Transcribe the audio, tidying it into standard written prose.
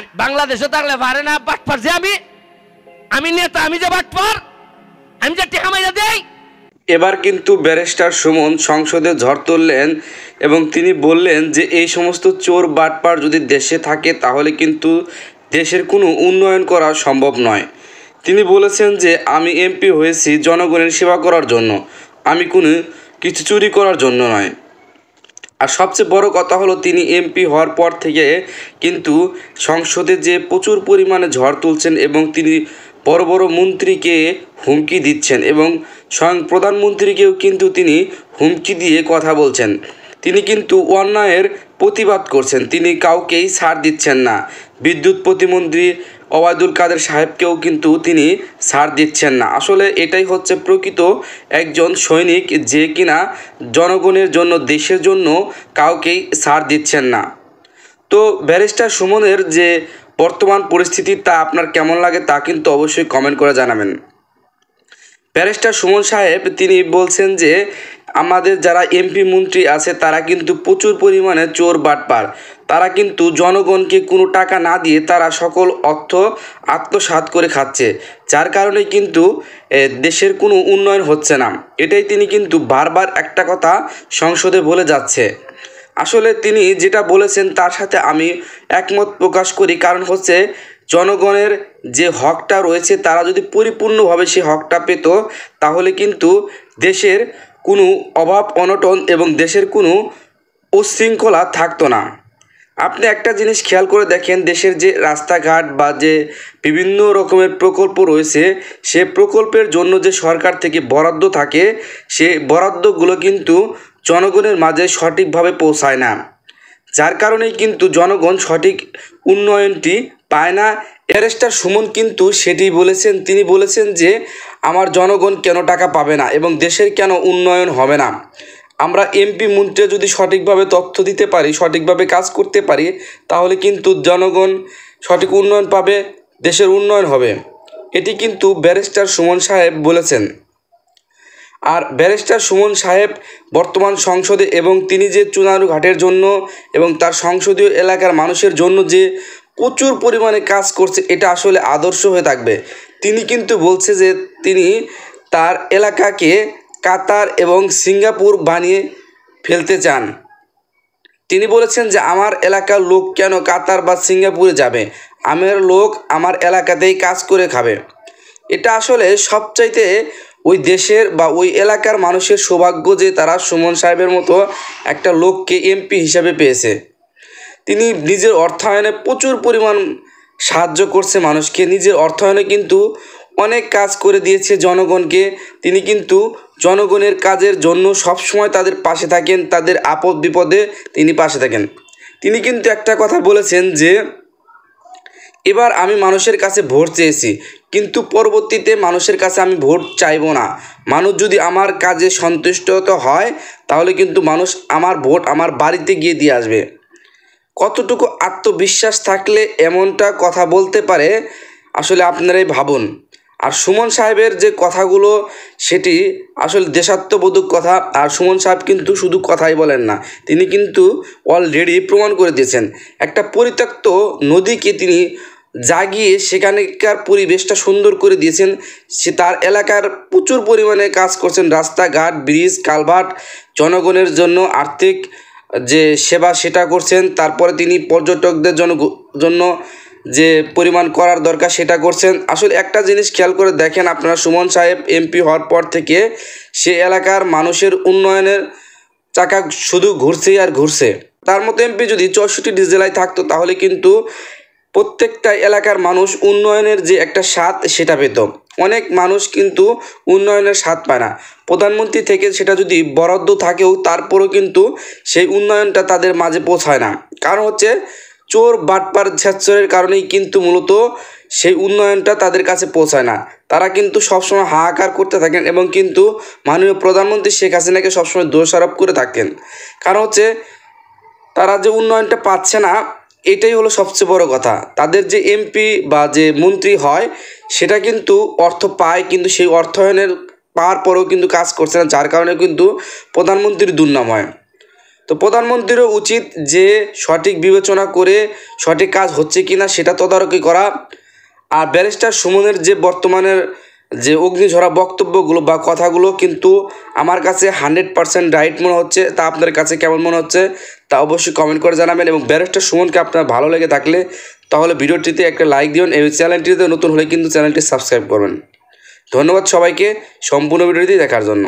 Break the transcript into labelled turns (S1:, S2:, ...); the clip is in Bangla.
S1: আর বাংলাদেশে থাকলে পারে না বাটপার যে আমি নেতা, আমি যে বাটপার, আমি যে টাকা মাইরা দেই।
S2: এবার কিন্তু ব্যারিস্টার সুমন সংসদে ঝড় তুললেন এবং তিনি বললেন যে এই সমস্ত চোর বাটপার যদি দেশে থাকে তাহলে কিন্তু দেশের কোনো উন্নয়ন করা সম্ভব নয়। তিনি বলেছেন যে আমি এমপি হয়েছি জনগণের সেবা করার জন্য, আমি কোনো কিছু চুরি করার জন্য নয়। আর সবচেয়ে বড় কথা হলো তিনি এমপি হওয়ার পর থেকে কিন্তু সংসদে যে প্রচুর পরিমাণে ঝড় তুলছেন এবং তিনি বড় বড় মন্ত্রীকে হুমকি দিচ্ছেন এবং স্বয়ং প্রধানমন্ত্রীকেও কিন্তু তিনি হুমকি দিয়ে কথা বলছেন। তিনি কিন্তু অন্যায়ের প্রতিবাদ করছেন, তিনি কাউকেই ছাড় দিচ্ছেন না। বিদ্যুৎ প্রতিমন্ত্রী ওবায়দুল কাদের সাহেবকেও কিন্তু তিনি ছাড় দিচ্ছেন না। আসলে এটাই হচ্ছে প্রকৃত একজন সৈনিক, যে কিনা জনগণের জন্য, দেশের জন্য কাউকেই ছাড় দিচ্ছেন না। তো ব্যারিস্টার সুমনের যে বর্তমান পরিস্থিতি তা আপনার কেমন লাগে তা কিন্তু অবশ্যই কমেন্ট করে জানাবেন। ব্যারিস্টার সুমন সাহেব তিনি বলছেন যে আমাদের যারা এমপি মন্ত্রী আছে তারা কিন্তু প্রচুর পরিমাণে চোর বাটপার, তারা কিন্তু জনগণকে কোনো টাকা না দিয়ে তারা সকল অর্থ আত্মসাৎ করে খাচ্ছে, যার কারণে কিন্তু দেশের কোনো উন্নয়ন হচ্ছে না। এটাই তিনি কিন্তু বারবার একটা কথা সংসদে বলে যাচ্ছে। আসলে তিনি যেটা বলেছেন তার সাথে আমি একমত প্রকাশ করি, কারণ হচ্ছে জনগণের যে হকটা রয়েছে তারা যদি পরিপূর্ণভাবে সেই হকটা পেত তাহলে কিন্তু দেশের কোনো অভাব অনটন এবং দেশের কোনো উচ্ছৃঙ্খলা থাকতো না। আপনি একটা জিনিস খেয়াল করে দেখেন, দেশের যে রাস্তাঘাট বা যে বিভিন্ন রকমের প্রকল্প রয়েছে সে প্রকল্পের জন্য যে সরকার থেকে বরাদ্দ থাকে সে বরাদ্দগুলো কিন্তু জনগণের মাঝে সঠিকভাবে পৌঁছায় না, যার কারণেই কিন্তু জনগণ সঠিক উন্নয়নটি পায় না। ব্যারিস্টার সুমন কিন্তু সেটি বলেছেন, তিনি বলেছেন যে আমার জনগণ কেন টাকা পাবে না এবং দেশের কেন উন্নয়ন হবে না। আমরা এমপি মন্ত্রী যদি সঠিকভাবে তথ্য দিতে পারি, সঠিকভাবে কাজ করতে পারি, তাহলে কিন্তু জনগণ সঠিক উন্নয়ন পাবে, দেশের উন্নয়ন হবে। এটি কিন্তু ব্যারিস্টার সুমন সাহেব বলেছেন। আর ব্যারিস্টার সুমন সাহেব বর্তমান সংসদে এবং তিনি যে চুনারুঘাটের জন্য এবং তার সংসদীয় এলাকার মানুষের জন্য যে প্রচুর পরিমাণে কাজ করছে এটা আসলে আদর্শ হয়ে থাকবে। তিনি কিন্তু বলছে যে তিনি তার এলাকাকে কাতার এবং সিঙ্গাপুর বানিয়ে ফেলতে চান। তিনি বলেছেন যে আমার এলাকার লোক কেন কাতার বা সিঙ্গাপুরে যাবে, আমার লোক আমার এলাকাতেই কাজ করে খাবে। এটা আসলে সবচাইতে ওই দেশের বা ওই এলাকার মানুষের সৌভাগ্য যে তারা সুমন সাহেবের মতো একটা লোককে এমপি হিসাবে পেয়েছে। তিনি নিজের অর্থায়নে প্রচুর পরিমাণ সাহায্য করছে মানুষকে, নিজের অর্থায়নে কিন্তু অনেক কাজ করে দিয়েছে জনগণকে। তিনি কিন্তু জনগণের কাজের জন্য সবসময় তাদের পাশে থাকেন, তাদের আপদ বিপদে তিনি পাশে থাকেন। তিনি কিন্তু একটা কথা বলেছেন যে এবার আমি মানুষের কাছে ভোট চেয়েছি, কিন্তু পরবর্তীতে মানুষের কাছে আমি ভোট চাইব না। মানুষ যদি আমার কাজে সন্তুষ্ট হয় তাহলে কিন্তু মানুষ আমার ভোট আমার বাড়িতে গিয়ে দিয়ে আসবে। কতটুকু আত্মবিশ্বাস থাকলে এমনটা কথা বলতে পারে আসলে আপনারাই ভাবুন। আর সুমন সাহেবের যে কথাগুলো সেটি আসলে দেশাত্মবোধক কথা। আর সুমন সাহেব কিন্তু শুধু কথাই বলেন না, তিনি কিন্তু অলরেডি প্রমাণ করে দিয়েছেন। একটা পরিত্যক্ত নদীকে তিনি জাগিয়ে সেখানকার পরিবেশটা সুন্দর করে দিয়েছেন। সে তার এলাকার প্রচুর পরিমাণে কাজ করছেন, রাস্তাঘাট, ব্রিজ, কালভার্ট, জনগণের জন্য আর্থিক যে সেবা সেটা করছেন। তারপরে তিনি পর্যটকদের জন্য যে পরিমাণ করার দরকার সেটা করছেন। আসলে একটা জিনিস খেয়াল করে দেখেন আপনারা, সুমন সাহেব এমপি হওয়ার পর থেকে সে এলাকার মানুষের উন্নয়নের চাকা শুধু ঘুরছেই আর ঘুরছে। তার মতো এমপি যদি 64টি জেলায় থাকতো তাহলে কিন্তু প্রত্যেকটা এলাকার মানুষ উন্নয়নের যে একটা স্বাদ সেটা পেত। অনেক মানুষ কিন্তু উন্নয়নের স্বাদ পায় না, প্রধানমন্ত্রী থেকে সেটা যদি বরাদ্দ থাকেও তারপরেও কিন্তু সেই উন্নয়নটা তাদের মাঝে পৌঁছায় না। কারণ হচ্ছে চোর বাটপার ছেচ্ছরের কারণেই কিন্তু মূলত সেই উন্নয়নটা তাদের কাছে পৌঁছায় না। তারা কিন্তু সবসময় হাহাকার করতে থাকেন এবং কিন্তু মাননীয় প্রধানমন্ত্রী শেখ হাসিনাকে সবসময় দোষারোপ করে থাকেন। কারণ হচ্ছে তারা যে উন্নয়নটা পাচ্ছে না এটাই হলো সবচেয়ে বড় কথা। তাদের যে এমপি বা যে মন্ত্রী হয় সেটা কিন্তু অর্থ পায়, কিন্তু সেই অর্থায়নের পাওয়ার পরেও কিন্তু কাজ করছে না, যার কারণে কিন্তু প্রধানমন্ত্রীর দুর্নাম হয়। তো প্রধানমন্ত্রীরও উচিত যে সঠিক বিবেচনা করে সঠিক কাজ হচ্ছে কিনা সেটা তদারকি করা। আর ব্যারিস্টার সুমনের যে বর্তমানের যে অগ্নিঝরা বক্তব্যগুলো বা কথাগুলো কিন্তু আমার কাছে 100% রাইট মনে হচ্ছে। তা আপনার কাছে কেমন মনে হচ্ছে তা অবশ্যই কমেন্ট করে জানাবেন। এবং ব্যারিস্টার সুমনকে আপনার ভালো লেগে থাকলে তাহলে ভিডিওটিতে একটা লাইক দিন এবং চ্যানেলটিতে নতুন হলে কিন্তু চ্যানেলটি সাবস্ক্রাইব করবেন। ধন্যবাদ সবাইকে সম্পূর্ণ ভিডিওটি দেখার জন্য।